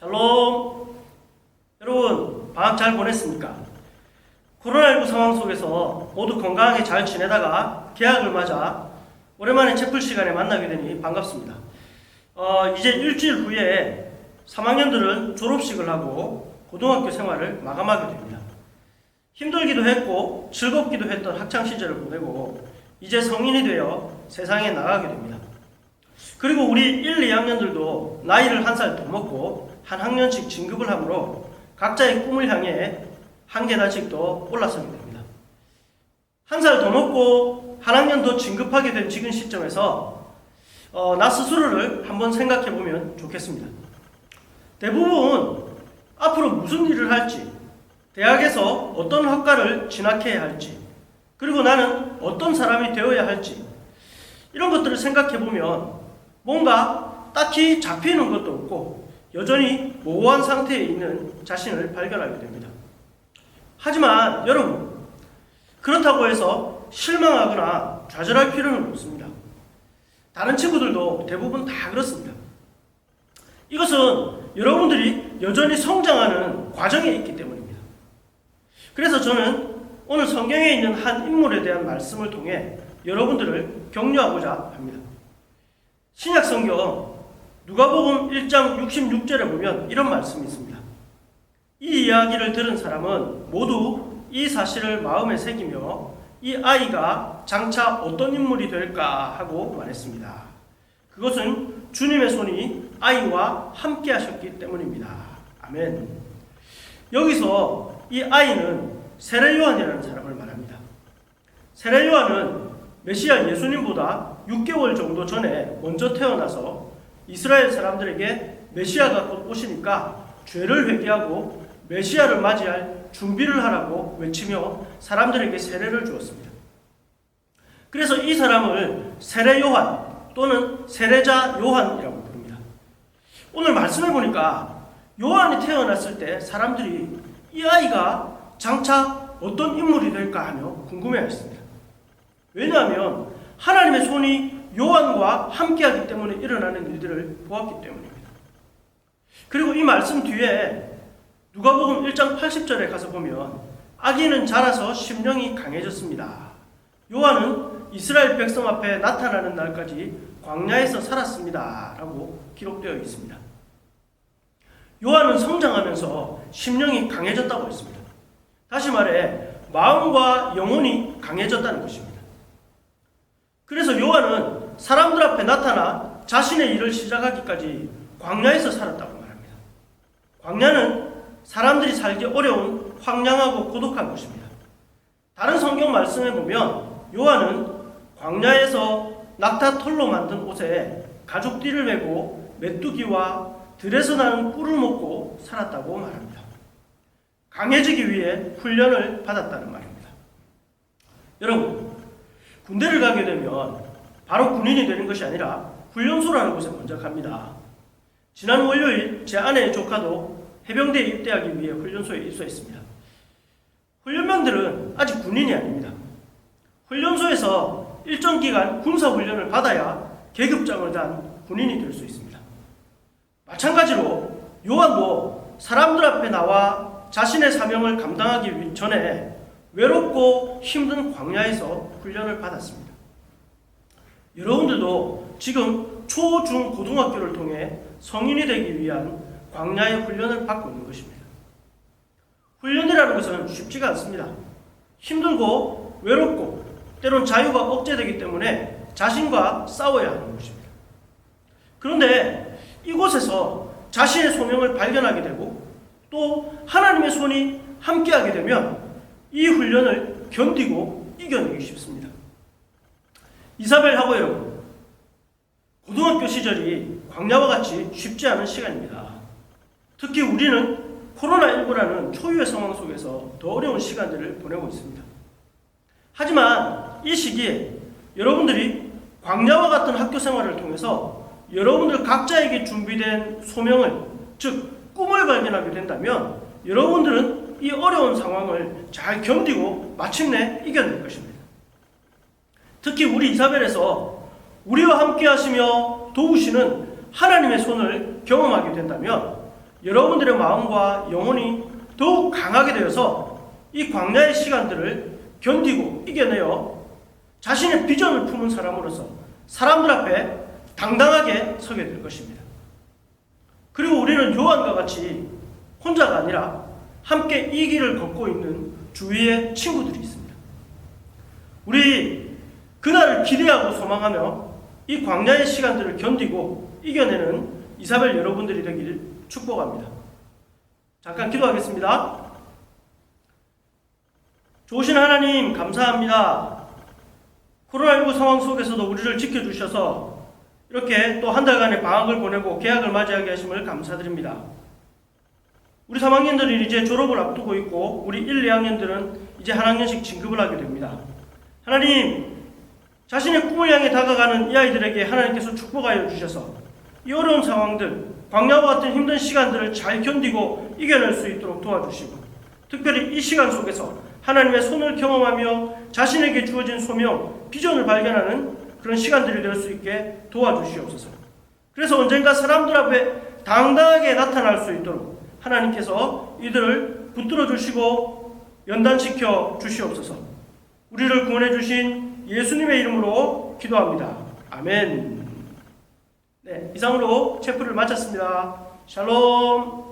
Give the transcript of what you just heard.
샬롬! 여러분, 방학 잘 보냈습니까? 코로나19 상황 속에서 모두 건강하게 잘 지내다가 개학을 맞아 오랜만에 채플 시간에 만나게 되니 반갑습니다. 이제 일주일 후에 3학년들은 졸업식을 하고 고등학교 생활을 마감하게 됩니다. 힘들기도 했고 즐겁기도 했던 학창시절을 보내고 이제 성인이 되어 세상에 나가게 됩니다. 그리고 우리 1, 2학년들도 나이를 한 살 더 먹고 한 학년씩 진급을 하므로 각자의 꿈을 향해 한 계단씩 더 올라서게 됩니다. 한 살 더 먹고 한 학년 더 진급하게 된 지금 시점에서 나 스스로를 한번 생각해 보면 좋겠습니다. 대부분 앞으로 무슨 일을 할지, 대학에서 어떤 학과를 진학해야 할지, 그리고 나는 어떤 사람이 되어야 할지 이런 것들을 생각해 보면 뭔가 딱히 잡히는 것도 없고 여전히 모호한 상태에 있는 자신을 발견하게 됩니다. 하지만 여러분, 그렇다고 해서 실망하거나 좌절할 필요는 없습니다. 다른 친구들도 대부분 다 그렇습니다. 이것은 여러분들이 여전히 성장하는 과정에 있기 때문입니다. 그래서 저는 오늘 성경에 있는 한 인물에 대한 말씀을 통해 여러분들을 격려하고자 합니다. 신약 성경 누가복음 1장 66절에 보면 이런 말씀이 있습니다. 이 이야기를 들은 사람은 모두 이 사실을 마음에 새기며 이 아이가 장차 어떤 인물이 될까 하고 말했습니다. 그것은 주님의 손이 아이와 함께 하셨기 때문입니다. 아멘. 여기서 이 아이는 세례 요한이라는 사람을 말합니다. 세례 요한은 메시아 예수님보다 6개월 정도 전에 먼저 태어나서 이스라엘 사람들에게 메시아가 곧 오시니까 죄를 회개하고 메시아를 맞이할 준비를 하라고 외치며 사람들에게 세례를 주었습니다. 그래서 이 사람을 세례 요한 또는 세례자 요한이라고 부릅니다. 오늘 말씀해 보니까 요한이 태어났을 때 사람들이 이 아이가 장차 어떤 인물이 될까 하며 궁금해했습니다. 왜냐하면 하나님의 손이 요한과 함께하기 때문에 일어나는 일들을 보았기 때문입니다. 그리고 이 말씀 뒤에 누가복음 1장 80절에 가서 보면 아기는 자라서 심령이 강해졌습니다. 요한은 이스라엘 백성 앞에 나타나는 날까지 광야에서 살았습니다. 라고 기록되어 있습니다. 요한은 성장하면서 심령이 강해졌다고 했습니다. 다시 말해 마음과 영혼이 강해졌다는 것입니다. 그래서 요한은 사람들 앞에 나타나 자신의 일을 시작하기까지 광야에서 살았다고 말합니다. 광야는 사람들이 살기 어려운 황량하고 고독한 곳입니다. 다른 성경 말씀에 보면 요한은 광야에서 낙타털로 만든 옷에 가죽띠를 메고 메뚜기와 들에서 나는 꿀을 먹고 살았다고 말합니다. 강해지기 위해 훈련을 받았다는 말입니다. 여러분, 군대를 가게 되면 바로 군인이 되는 것이 아니라 훈련소라는 곳에 먼저 갑니다. 지난 월요일 제 아내의 조카도 해병대에 입대하기 위해 훈련소에 입소했습니다. 훈련병들은 아직 군인이 아닙니다. 훈련소에서 일정 기간 군사훈련을 받아야 계급장을 단 군인이 될 수 있습니다. 마찬가지로 요한도 사람들 앞에 나와 자신의 사명을 감당하기 전에 외롭고 힘든 광야에서 훈련을 받았습니다. 여러분들도 지금 초, 중, 고등학교를 통해 성인이 되기 위한 광야의 훈련을 받고 있는 것입니다. 훈련이라는 것은 쉽지가 않습니다. 힘들고 외롭고 때론 자유가 억제되기 때문에 자신과 싸워야 하는 것입니다. 그런데 이곳에서 자신의 소명을 발견하게 되고 또 하나님의 손이 함께하게 되면 이 훈련을 견디고 이겨내기 쉽습니다. 이사벨하고 여러분, 고등학교 시절이 광야와 같이 쉽지 않은 시간입니다. 특히 우리는 코로나19라는 초유의 상황 속에서 더 어려운 시간들을 보내고 있습니다. 하지만 이 시기에 여러분들이 광야와 같은 학교 생활을 통해서 여러분들 각자에게 준비된 소명을, 즉 꿈을 발견하게 된다면 여러분들은 이 어려운 상황을 잘 견디고 마침내 이겨낼 것입니다. 특히 우리 이사벨에서 우리와 함께 하시며 도우시는 하나님의 손을 경험하게 된다면 여러분들의 마음과 영혼이 더욱 강하게 되어서 이 광야의 시간들을 견디고 이겨내어 자신의 비전을 품은 사람으로서 사람들 앞에 당당하게 서게 될 것입니다. 그리고 우리는 요한과 같이 혼자가 아니라 함께 이 길을 걷고 있는 주위에 친구들이 있습니다. 우리 그날을 기대하고 소망하며 이 광야의 시간들을 견디고 이겨내는 이사벨 여러분들이 되기를 축복합니다. 잠깐 기도하겠습니다. 좋으신 하나님 감사합니다. 코로나19 상황 속에서도 우리를 지켜주셔서 이렇게 또 한 달간의 방학을 보내고 개학을 맞이하게 하심을 감사드립니다. 우리 3학년들은 이제 졸업을 앞두고 있고 우리 1, 2학년들은 이제 한 학년씩 진급을 하게 됩니다. 하나님, 자신의 꿈을 향해 다가가는 이 아이들에게 하나님께서 축복하여 주셔서 이 어려운 상황들, 광야와 같은 힘든 시간들을 잘 견디고 이겨낼 수 있도록 도와주시고 특별히 이 시간 속에서 하나님의 손을 경험하며 자신에게 주어진 소명, 비전을 발견하는 그런 시간들이 될 수 있게 도와주시옵소서. 그래서 언젠가 사람들 앞에 당당하게 나타날 수 있도록 하나님께서 이들을 붙들어 주시고 연단시켜 주시옵소서. 우리를 구원해 주신 예수님의 이름으로 기도합니다. 아멘. 네, 이상으로 체프를 마쳤습니다. 샬롬.